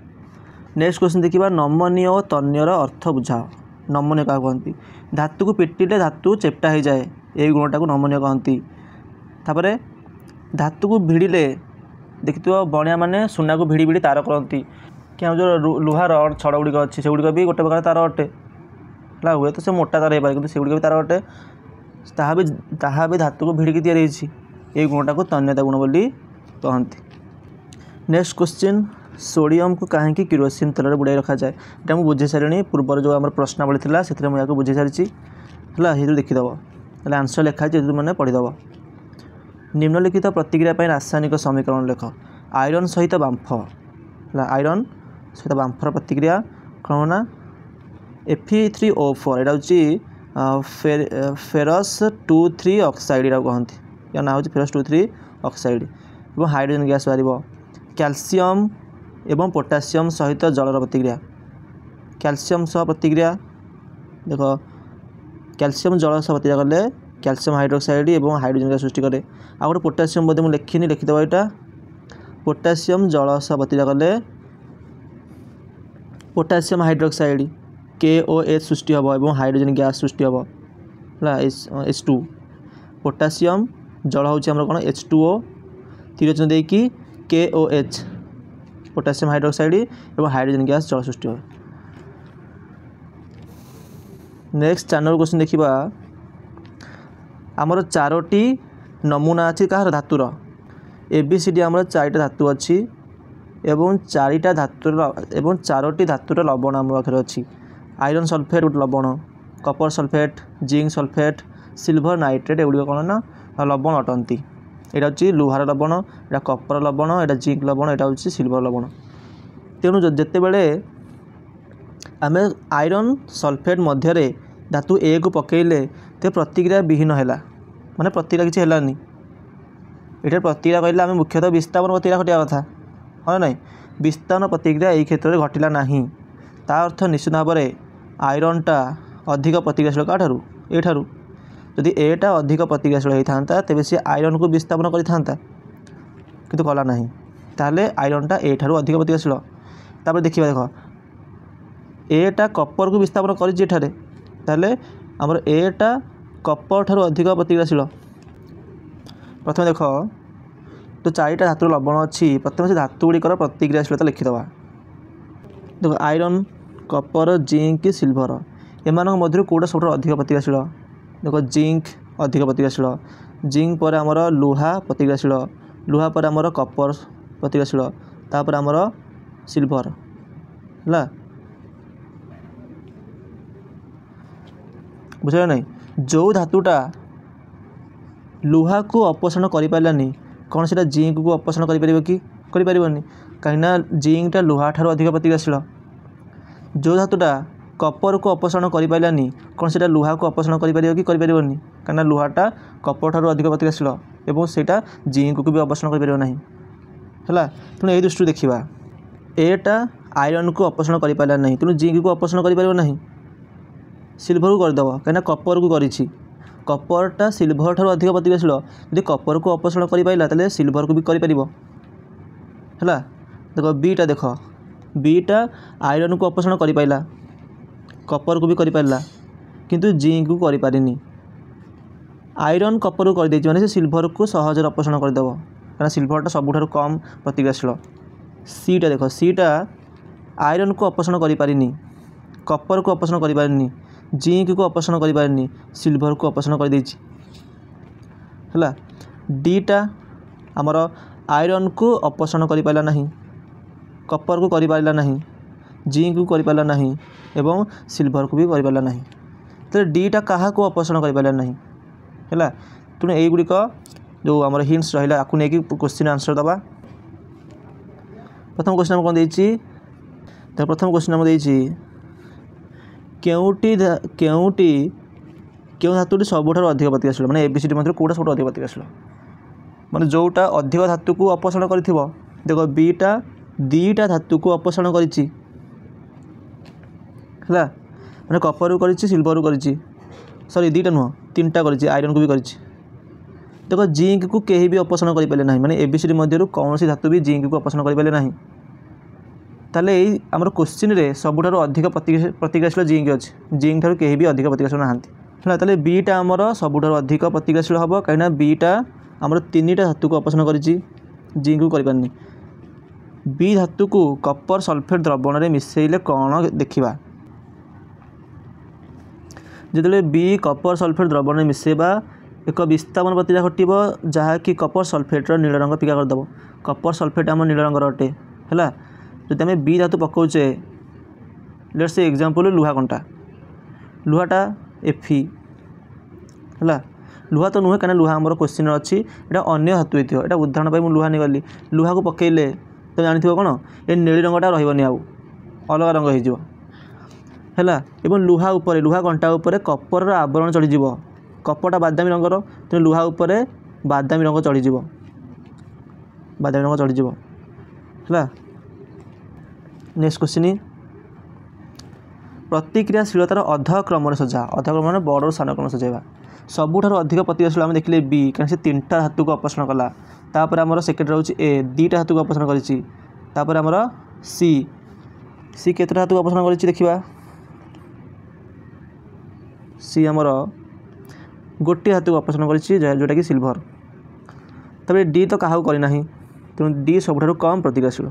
Speaker 1: नेक्स्ट क्वेश्चन देखा नमनीय और तन्यर अर्थ बुझाओ। नमनीय क्या कहती धातु को पिटिले धातु चेप्टा हो जाए यही गुणटा को नमनीय कहती। तापर धातु को भिड़िले देखिए बणिया मैंने सुना को भिड़ी भिड़ी तार करती क्या जो लुहा रड छड़ गुड़िक अच्छी से गुड़िक भी गोटे प्रकार तार अटे है हुए तो से मोटा तार हो कि से गुड़िक भी तार अटे ताहा भी धातु को भिड़िकी तैयारी यही गुणटा को तन्यता गुण बोली कहती। नेक्स्ट क्वेश्चन सोडियम को कहीं किरोसिन तेल बुड़ाई रखा जाए यहाँ मुझे बुझे सारे पूर्वर जो आम प्रश्नावली थी से मुझे बुझे सारी है देखीदेव आंसर लिखाई मैंने पढ़ीदेव। निम्नलिखित प्रतिक्रिया रासायनिक समीकरण लेख। आयरन सहित बांफ आयरन सहित बांफर प्रतिक्रिया कौन ना Fe3O4 यहाँ हूँ फेरस 2,3 ऑक्साइड कहती या ना हूँ फेरस 2,3 ऑक्साइड और हाइड्रोजन गैस बाहर। कैल्शियम एवं पोटासियम सहित जलर प्रतिक्रिया। कैल्शियम सह प्रतिक्रिया देख कैल्शियम जल सह प्रतिक्रिया कले କ୍ୟାଲସିୟମ୍ ହାଇଡ୍ରୋକ୍ସାଇଡ୍ ଏବଂ ହାଇड्रोजन ग्यास सृष्टि करे। आ गोटे पोटासियम बोधे मुझे लिखिनी लिखिदेव यहाँ पोटासियम जल सह प्रतिक्रिया कले पोटासियम हाइड्रोक्साइड KOH सृष्टि हम और हाइड्रोजन गैस सृष्टि हम है H2 पोटासियम जल हूँ कौन H2O त्रिवचन देकी KOH पोटासियम हाइड्रोक्साइड और हाइड्रोजन गैस जल सृष्टि हो। नेक्स्ट 4 नंबर क्वेश्चन देखा आमर 4टी नमूना अच्छी कहार धातुर ABCD आमर 4टा धातु अच्छी एवं 4टा धातुर एवं 4टी धातुर लवण आम पाखे अच्छी आयरन सल्फेट गोटे लवण copper sulphate zinc sulphate silver nitrate एगुड़ कौन ना लवण अटंती यहाँ हूँ लुहार लवण यहाँ कपर लवण यहाँ जिंक लवण यहाँ हूँ सिल्वर लवण। तेणु जिते बड़े आम आयरन सल्फेट मध्य धातु ए को पकईले तो प्रतिक्रिया विहीन है माने प्रतिक्रिया किसी है ये प्रतिक्रिया कहले आम मुख्यतः विस्थापन प्रतिक्रिया घटिया कथा हाँ ना विस्थापन प्रतिक्रिया यही क्षेत्र में घटिला नहीं ता अर्थ निश्चित भाव में आयरनटा अधिक प्रतिक्रियाशील क्या ठारू जदि एटा अधिक प्रतिक्रियाशील होता तेज सी आयरन को विस्थापन करता किंतु कला ना ताहले आयरनटा ए ठारू अधिक प्रतिक्रियाशील। तापर देखिए देख एटा कपर को विस्थापन कर ताहले आमर एटा कपर ठारू अधिक प्रतिक्रियाशील। प्रथम देख तो 4टा धातु लवण अच्छी प्रथम से धातु गुड़िकर प्रतिक्रियाशीलता लिखिदवा देख iron Kapoor zinc silver M मध्य कौटा सब अधिक प्रतिक्रियाशील देख जिंक अधिक प्रतिक्रियाशील जिंक पर आमर लुहा प्रतिक्रियाशील लुहा पर आमर कपर प्रतिक्रियाशील तापर आमर सिल्वर है बुझे ना जो धातुटा लुहा को अपसरण कर पारानी कौन से जिंक को अपसरण करें कहीं जिंकटा लुहा ठार अधिक प्रतिक्रियाशील जो धातुटा कपर को अपसरण कर पारानी कौन से लुहा को अपसरण करें कहीं लुहाटा कपर ठार अधिक प्रतिक्रियाशील और सेटा जिंक को भी अपसरण करना है। तेणु यही दृष्टि देखा एटा आयरन को अपसरण कर पारा नहीं तेणु जिंक को अपसरण कर सिल्वर को करदेव कहीं कपर को करी कपरटा सिल्वर ठार अधिक प्रतिक्रियाशील यदि कपर को अपसरण कर पारा तेल सिल्वर को भी कर देख बीटा देख बीटा आयरन को अपसरण कर पारा कपर को भी कर पारा किंतु जिंक को कर पारिनी आयरन कपर को कर माने सिल्वर को सहज अपसरण करदेव कहीं सिल्वरटा सबुठ कम प्रतिक्रियाशील। सीटा देख सीटा आयरन को अपसरण कर पारिनी कपर को अपसरण कर पारिनी जिंक को अपसरण कर पारिनी सिल्वर को अपसरण कर देछि है। डीटा आमर आयरन को अपसरण कर पारा नहीं कपर को कर पारा नहीं जिंक को कर पारा नहीं एवं सिल्वर को भी कर पारा नहीं तो डीटा क्या को अपसरण कर पारा नहीं है। तेणु यहीगुड़िक जो आम हिंट्स रहा आपको नहीं क्वेश्चन आंसर दबा। प्रथम क्वेश्चन कौन देती प्रथम क्वेश्चन आम देती क्यों धातुटी सबुठ अधिक प्रतिक्रियाशील माने ABCD मध्य कौटा सब अधिक प्रतिक्रियाशील माने जोटा अधिक धातु को अपसरण कर देख बीटा 2टा धातु को अपसरण कर माने कपर को कर सिल्वर को कर सॉरी 2टा नुह 3टा कर आयरन को भी कर देख जिंक को कहीं भी अपसरण कर पारे ना माने ABCD मध्य कौन सी धातु भी जिंक को अपसरण कर पारे ना ताले यही आमर क्वेश्चन रे सबुठ अधिक प्रतिक्रियाशील जिंक अच्छी जिंक ठार कहीं भी अधिक प्रतिक्रियाशील ना ताले बीटा आमर सबुठ अधिक प्रतिक्रियाशील हम कहीं बीटा आमर 3टा धातु को अपसरण कर जिंक को कर बी धातु को कपर सल्फेट द्रवण में मिसेले कौन देखा जिते बी कपर सल्फेट द्रवण में मिसेबा एक विस्थापन प्रतिक्रिया घटव जहाँकि कपर सल्फेट्र नील रंग फिका करदेव कपर सल्फेट आम नील रंगर अटे है जब आम बी धातु पकाचे लेट्स से एग्जांपल लुहा कंटा लुहाटा Fe है लुहा तो नुहे कहीं लुहा आमर क्वेश्चन अच्छी यहाँ अन्य धातु होती है उदाहरण पर लुहा नहीं गली लुहा को पकईले तो जानते कौन ये नीली रंगटा रही अलग रंग होगा है लुहा उपर लुहा कंटा उपर कपर आवरण चढ़ीज कपटा बादामी रंगर तेणु लुहा उपर बादामी रंग चढ़ीज बादामी रंग चढ़ीज है। नेक्स्ट क्वेश्चन प्रतिक्रियाशीलतार अध क्रम सजा अध क्रम बड़ सान क्रम सजाइबा सबुठारु अधिक प्रतिक्रियाशील आम देखिले बी कारण से 3टा धातु को अपसरण कला तापर आमर सेकेंड रोचे ए 2टा धातु को अपसरण करिछि तापर आमर सी सी केतटा धातु को अपसरण करिछि देखिबा सी आमर गोटे धातु को अपसरण करिछि जोटा कि सिल्वर तबे डी तो काहू करि नाही तेणु डी सबुठारु कम प्रतिक्रियाशील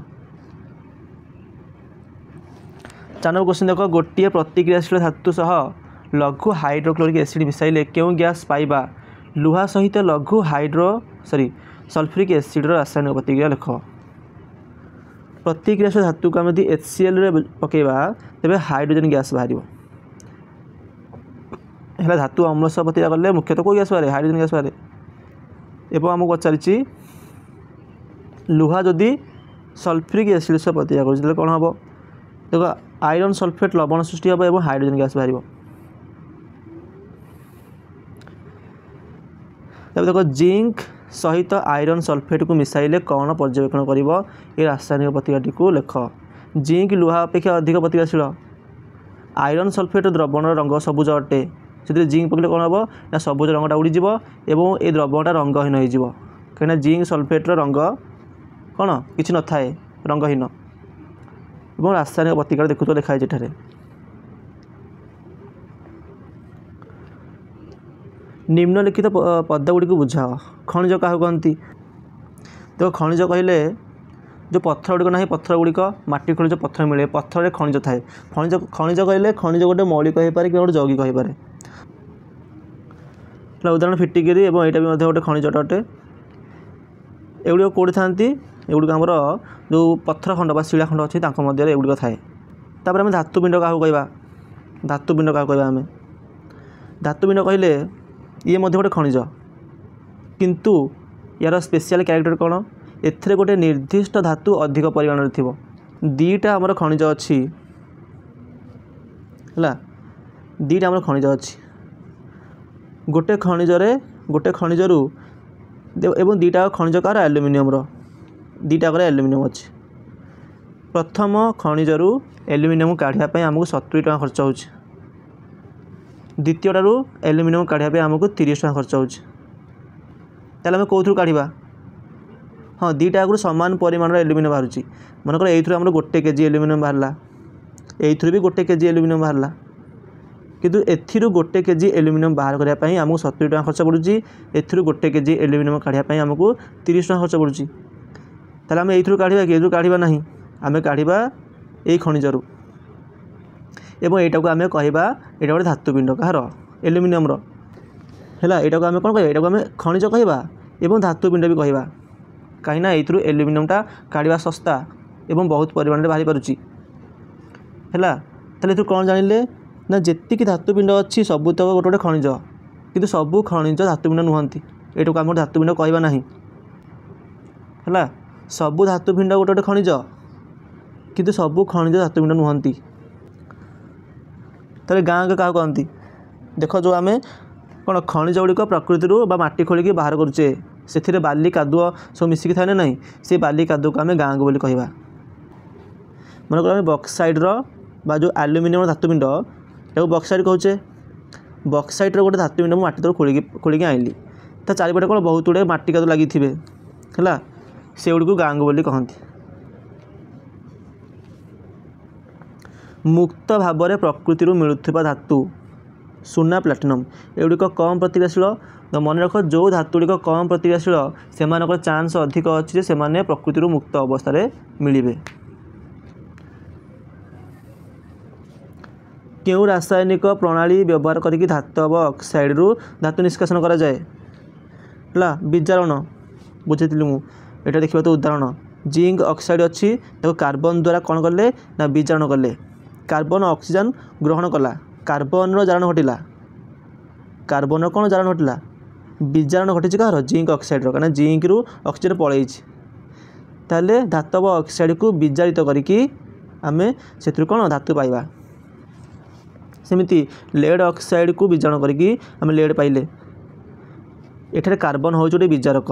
Speaker 1: 4 नंबर क्वेश्चन देखो गोटे प्रतिक्रियाशील धातु सह लघु हाइड्रोक्लोरिक एसिड मिसाइले क्यों गैस पाइबा लुहा सहित लघु सल्फ्यूरिक एसिड रासायनिक प्रतिक्रिया लिख प्रतिक्रियाशील धातु को आम यदि HCl रे पकेबा तेबे हाइड्रोजन गैस बाहर है धातु अम्ल सह प्रतिक्रिया कले मुख्यतः को गैस बाहर हाइड्रोजन गैस बाहर एवं आमको पचारि लुहा जदि सल्फ्यूरिक एसिड सह प्रतिक्रिया कर कौन हम देखो आयरन सल्फेट लवण सृष्टि हम और हाइड्रोजन गैस बाहर तब देखो जिंक सहित आयरन सल्फेट को मिसाइले कौन पर्यवेक्षण कर रासायनिक प्रतिक्रिया को लिख जिंक लुहा अपेक्षा अधिक प्रतिक्रियाशील आयरन सल्फेट द्रवण रंग सबुज अटे से जिंक पकड़े कौन हम ना सबुज रंगटा उड़ीज और ये द्रवणटा रंगहीन हो कहीं जिंक सल्फेट्र रंग कौन कि न थाए रंगहीन और रासायनिक प्रतिक्रिया देखु लिखाई एठारे निम्नलिखित पदगुड़ी को बुझाओ खनिज क्या कहती देखो खनिज कहले जो पत्थर गुड़िक ना पत्थर गुड़िक माटी खोल जो पत्थर मिले पत्थर खनिज थाए खनिज कहले खनिज गोटे मौलिक होपे कि गोटे यौगिक होपे उदाहरण फिटिकिरी और यहाँ भी गोटे खनिजटा अटे एगुड़िक कौटी था एगुड़िक आमर जो पत्थर खंड शिला खंड अच्छी मध्य एगुड़िक थाए तापर आम धातुपिंड क्या कहवा धातुपिंड क्या कहवा आम धातुपिंड कहले ये मध्य गोटे खनिज किंतु यार स्पेशल कैरेक्टर कौन एथिरे गोटे निर्दिष्ट धातु अधिक परिमाण थी दीटा आमर खनिज अच्छी है दीटा आमर खनिज अच्छी गोटे खनिजरू एवं दीटा खनिज कार एल्युमिनियम दीटा एल्युमिनियम अच्छी प्रथम खनिजरू एल्युमिनियम काढ़ापी आमको 70 टଙ୍କା खर्च हो द्वितीयटारू एल्युमिनियम काढ़ापी आमको 30 टଙ୍କା खर्च हो आम कौन काढ़ा हाँ दीटा आगुरी सामान परिमाण एल्युमिनियम बाहर मनकर ये आम 1 केजी एल्युमिनियम बाहर ये भी 1 केजी एल्युमिनियम बाहर किंतु एथिरू 1 केजी एल्युमिनियम बाहर करने आमको 70 टଙ୍କା खर्च पड़ुची एथिरू 1 केजी एल्युमिनियम काढ़ापी आमको 30 टଙ୍କା खर्च पड़ुची ताले आम ये काढ़ा कि काढ़ा ना आम काढ़ा ये खनिजरू एवं यहाँ को आम कहवा यहाँ गोटे धातुपिंड कहार एल्युमिनियम है यहाँ को आम कौन कह यहाँ आम खनिज कहवा एवं धातुपिंड भी कहवा कहीं ये एल्युमिनियमटा काढ़ा सस्ता एवं बहुत परिमाण में बाहरी पारुची है ये कौन जानिले ना जी धातुपिंड अच्छी सबूतक गोटे गोटे खनिज किंतु सबू खनिज धातुपिंड नुहति ये को आम धातुपिंड कहवा ना है सबू धातुपिंड गोटे गोटे खनिज किंतु सबू खनिज धातुपिंड नुहति तेरे गाँ क्या कहती देख जो आम कौन खनिज गुड़िक प्रकृति माटी खोलिकी बाहर करुचे से बाली कादुआ सब मिसिकी थाए ना नहीं से बाली कादुआ को आम गाँ बोली कहवा मनकर आम बक्साइड्र बा जो एल्युमिनियम धातुपिंड या बक्साइड कहचे बक्साइड्र गोटे धातुपिंड माटी तक खोलिकी आइली ता चारिपटे कौन बहुत गुड़े माटी कादु लगी थे है से गुड़ गाँ बोली कहती मुक्त भाव में प्रकृति मिलुवा धातु सुना प्लाटिनम एगुड़िक कम प्रतिक्रियाशील तो मन रख जो धातुड़िक कम प्रतिक्रियाशील से चांस अधिक अच्छे से प्रकृति मुक्त अवस्था मिले क्यों रासायनिक प्रणाली व्यवहार करके धातव ऑक्साइड रु धातु निष्कासन करा जाए है विजारण बुझे मुझे देखा तो उदाहरण जिंक ऑक्साइड अच्छी कार्बन द्वारा कौन कले ना विजारण कले कार्बन ऑक्सीजन ग्रहण कला कार्बन जारण घटिला कार्बन कौन जारण घटिला विजारण घटी कह जिंक ऑक्साइड कहना जिंक रु ऑक्सीजन पलई ताले धातव ऑक्साइड को विजारित करके आम से कौन धातु पाइबा सेमिति लेड ऑक्साइड को विजारण करके आम लेड पाइले एठारे कार्बन हूँ गोटे विजारक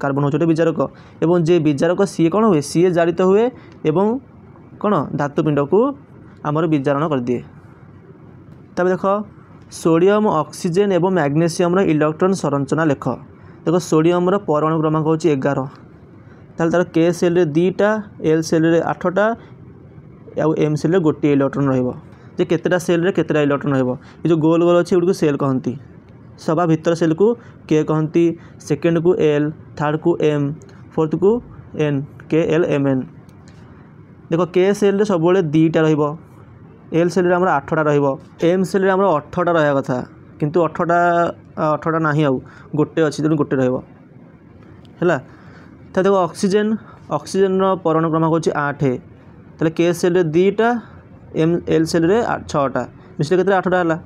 Speaker 1: कार्बन हूँ गोटे विजारक एवं जे विजारक सी कौन हुए सी जारित हुए एवं कौन धातुपिंड को आमर विजारण कर दिए तब देख सोडियम ऑक्सीजन एवं मैग्नेशियम इलेक्ट्रॉन संरचना लेख। देखो सोडियम परमाणु क्रमांक हूँ 11 ताल तार के सेल रे 2टा एल सेल रे 8टा आउ एम सेल रे गोटे इलेक्ट्रॉन रहिबो जे केतेटा सेल रे केतेटा इलेक्ट्रॉन रहिबो ये जो गोल गोल अच्छी सेल कहती सभा भीतर सेल को के कहती सेकेंड को एल थर्ड को एम फोर्थ को एन के एल एम एन। देखो के सेल रे सब 2टा रहिबो एल सेल रे हमर 8टा रहिबो एम सेल रे हमर 18टा रहया कथा किंतु 18टा नाही आउ गोटे अछि तेणु गोटे रहिबो हैला। तो देखो ऑक्सीजन परमाणु क्रमांक होची 8 ताले के सेल रे 2टा एम एल सेल रे 6टा मिसले केते 8टा हला।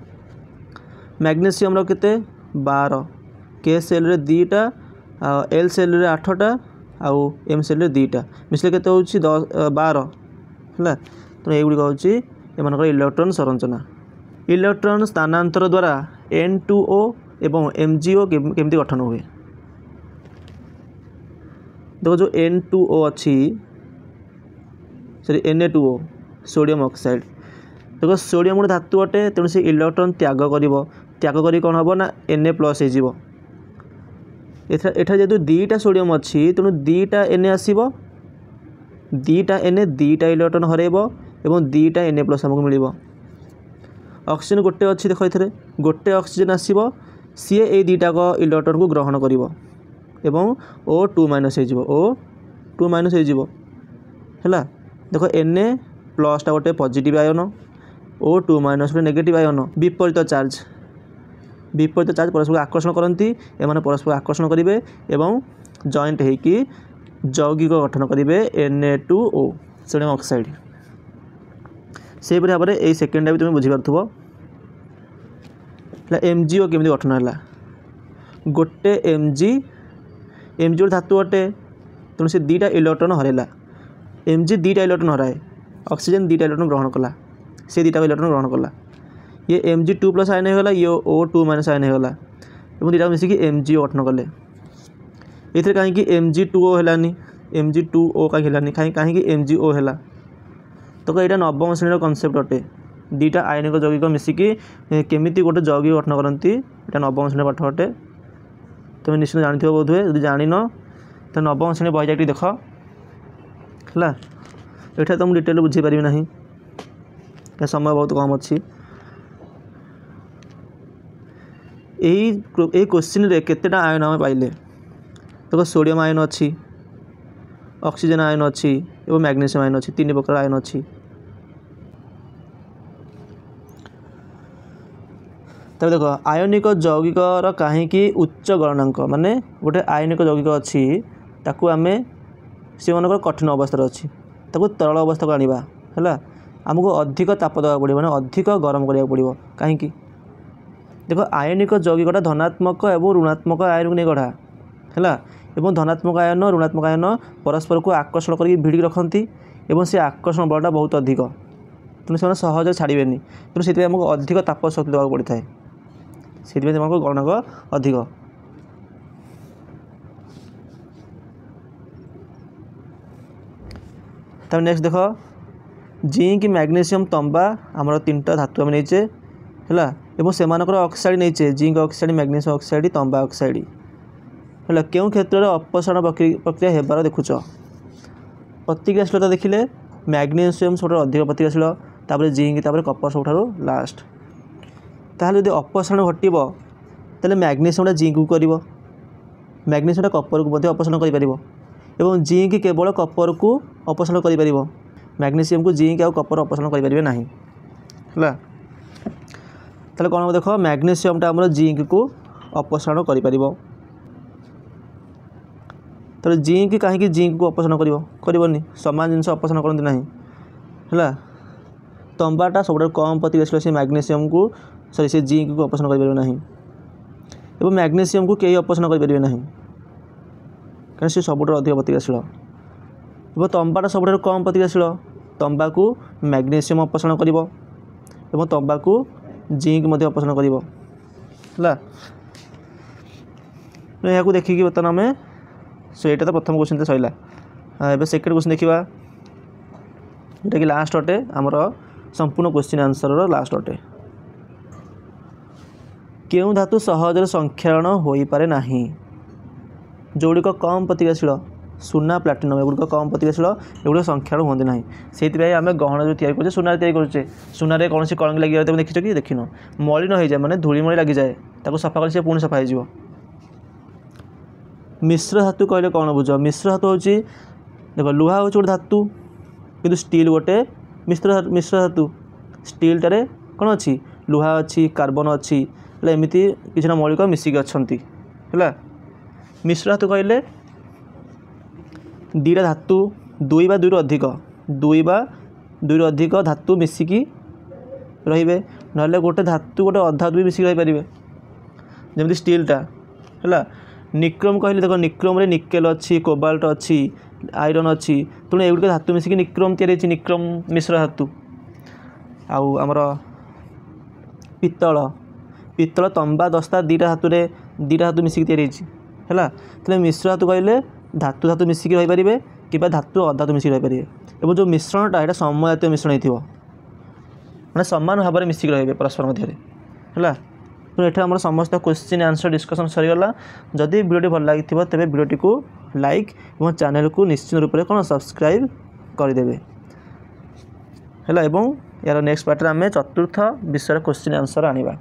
Speaker 1: मैग्नेशियम रो केते 12 के सेल रे 2टा एल सेल रे 8टा आउ एम सेल रे 2टा मिसले केते होची 12 हला। तो एगुडी होची एमानकर इलेक्ट्रॉन संरचना। इलेक्ट्रॉन स्थानांतर द्वारा N2O एवं MgO केमती गठन हुए। देखो जो N2O अच्छी सॉरी Na2O सोडियम ऑक्साइड। देखो सोडियम गोटे धातु अटे तेणु से इलेक्ट्रॉन त्याग करी कौन हम ना Na+ हो एठा जेतु 2टा सोडियम अच्छी तेणु 2टा Na आसीबो 2टा Na 2टा इलेक्ट्रॉन हरेबो एवं 2टा Na+ हमको मिलिबो। ऑक्सीजन गोटे अच्छी देखो एथरे गोटे ऑक्सीजन आसीबो सीए ए 2टा को इलेक्ट्रॉन को ग्रहण करिवो एवं O2- हो हैला। देखो Na+ टा गोटे पॉजिटिव आयन O2- गोटे नेगेटिव आयन विपरीत चार्ज परस्पर आकर्षण करती एमाने परस्पर आकर्षण करेंगे एवं जॉइंट होगी यौगिक गठन करेंगे Na2O सोडियम ऑक्साइड। से भाव में यही सेकेंडा भी तुम बुझीपार MgO केमती गठन है गोटे Mg गोटे धातु अटे तेणु से 2टा इलेक्ट्रॉन हरेला Mg 2टा इलेक्ट्रॉन हराए ऑक्सीजन 2टा इलेक्ट्रॉन ग्रहण कला से 2टा इलेक्ट्रॉन ग्रहण कला ये Mg2+ आयन होगा ये O2- आयन होगा और 2टा मिसिकी MgO गठन कले। ये कहीं Mg2O है Mg2O कहीं कहीं MgO है। तो यहाँ नवम श्रेणी कनसेप्ट अटे 2टा आयनिक यौगिक मिसिकी केमिति गोटे यौगिक गठन करती यहाँ नवम श्रेणी पाठ अटे तुम निश्चित जानी बोध हुए जब जान तो नवम श्रेणी बही जाके देख है ये तो मुझे डिटेल बुझी पारि ना समय बहुत कम अच्छी। यही क्वेश्चन रे केतेटा आयन आम पाइले देखो सोडियम आयन अच्छी ऑक्सीजन आयन अच्छी और मैग्नेशियम आयन अच्छी 3 प्रकार आयन अच्छी। तब देखो आयनिक यौगिकर कहीं उच्च गलनांक माने गोटे आयनिक यौगिक अच्छी ताकू आमे से मन कठिन अवस्था अच्छी ताकू तरल अवस्था को आनिबा हैला आमको अधिक ताप देवा पड़ो माने अधिक गरम करिया पड़ो कहीं देखो आयनिक यौगिकटा धनात्मक और ऋणात्मक आयन को नहीं गढ़ा है एवं धनात्मक आयन ऋणात्मक आयन परस्पर को आकर्षण करके भिड़ी रखती एवं से आकर्षण बलटा बहुत अधिक तेणु से सहज छाड़े तेणु से आमको अधिक ताप शक्ति देवा पड़ता है से गणक अधिक। तब नेक्स्ट देख जिंक मैग्नेशियम तंबा आमर 3टा धातु आम नहींचे है एवं से ऑक्साइड नहींचे जिंक ऑक्साइड मैग्नेशियम ऑक्साइड तंबा ऑक्साइड है क्यों क्षेत्र में अपसारण प्रक्रिया हेबार देखुच प्रतिक्रियाशीलता देखिले मैग्नेशियम सब अधिक प्रतिक्रियाशील तापर जिंक तापर कपर सब लास्ट ताहले यदि अपसारण घटो तेल मैग्नेशियमटा जिंक को कर मैग्नेशियमटा कपर को अपसारण कर जिंक केवल कपर को अपसारण कर मैग्नेशियम को जिंक आउ कपर अपसारण करेंगे ना है कौन देख मैग्नेशियमटा आम जिंक को अपसारण कर तो जिंक कहीं जिंक को अपसारण करनी सामान जिन अपसारण करती ना है तंबाटा सब कम प्रतिक्रियाशील से मैग्नेशियम को सॉरी से जिंक को अपसारण कर मैग्नेशियम को कई अपसारण करेंगे ना कहीं से सब अधिक प्रतिक्रियाशील और तंबाटा सब कम प्रतिक्रियाशील तंबा को मैग्नेशियम अपसारण कर तंबा को जिंक अपसारण कर यहाँ देखिए बर्तमान आम सो यहाँ तो प्रथम क्वेश्चन सैला एवं सेकेंड क्वेश्चन देखा जोटा कि लास्ट अटे आमर संपूर्ण क्वेश्चन आंसर लास्ट अटे केउं धातु सहजरे संक्षारण होई पारे नाही जोगुड़िक कम प्रतिक्रियाशील सुना प्लाटिनम एगुड़िक कम प्रतिक्रियाशील एगुड़िक संक्षारण होते ना से आम गहना जो तैयार करें सुना तैयार करुचे सुनार कौन कलंक लगे तुम देखिछ कि देखिन मलिन हो जाए माने धूलिमଳି लग जाए ताको सफा कर पुणी सफा हो मिश्र धातु कहले कौन बुझ मिश्र धातु हूँ देख लुहा हूँ गोटे धातु किंतु स्टील गोटे मिश्र धातु स्टीलटारे कौन अच्छी लुहा अच्छी कार्बन अच्छी एमती किसी मौलिक मिसिक अच्छा मिश्र धातु कहले दुईटा धातु दुई बा दुई अधिक दुई बा दुई अधिक धातु मिसिकी रे ना गोटे धातु गोटे अधा धातु भी मिसिक रहीपर जमी स्टीलटा है निक्रम कहले देख निक्रम रे निकेल अच्छी कोबाल्ट अच्छी आयरन अच्छी तेणु एगुड़िक धातु मिसिक निक्रम तैयारी निक्रम मिश्र धातु आउ आमर पित्तल पित्तल तंबा दस्ता दुईटा धातु मिसिक तैयारी है तेरे मिश्र धातु कहले धातु धातु मिसिक रहीपर कि धातु अधा धातु मिसिक रहीपर और जो मिश्रणटा यहाँ समजातीय मिश्रण हो मैंने सामान भाव में मिसिक रे परस्पर मध्य है तो ये आम समस्त क्वेश्चन आंसर डिस्कसन सरीगला जदि वीडियो भल लगी तेज वीडियो को लाइक और चैनल को निश्चित रूप से कौन सब्सक्राइब करदे है यार नेक्स्ट पार्ट में आम चतुर्थ विषय क्वेश्चन आंसर आनिबा।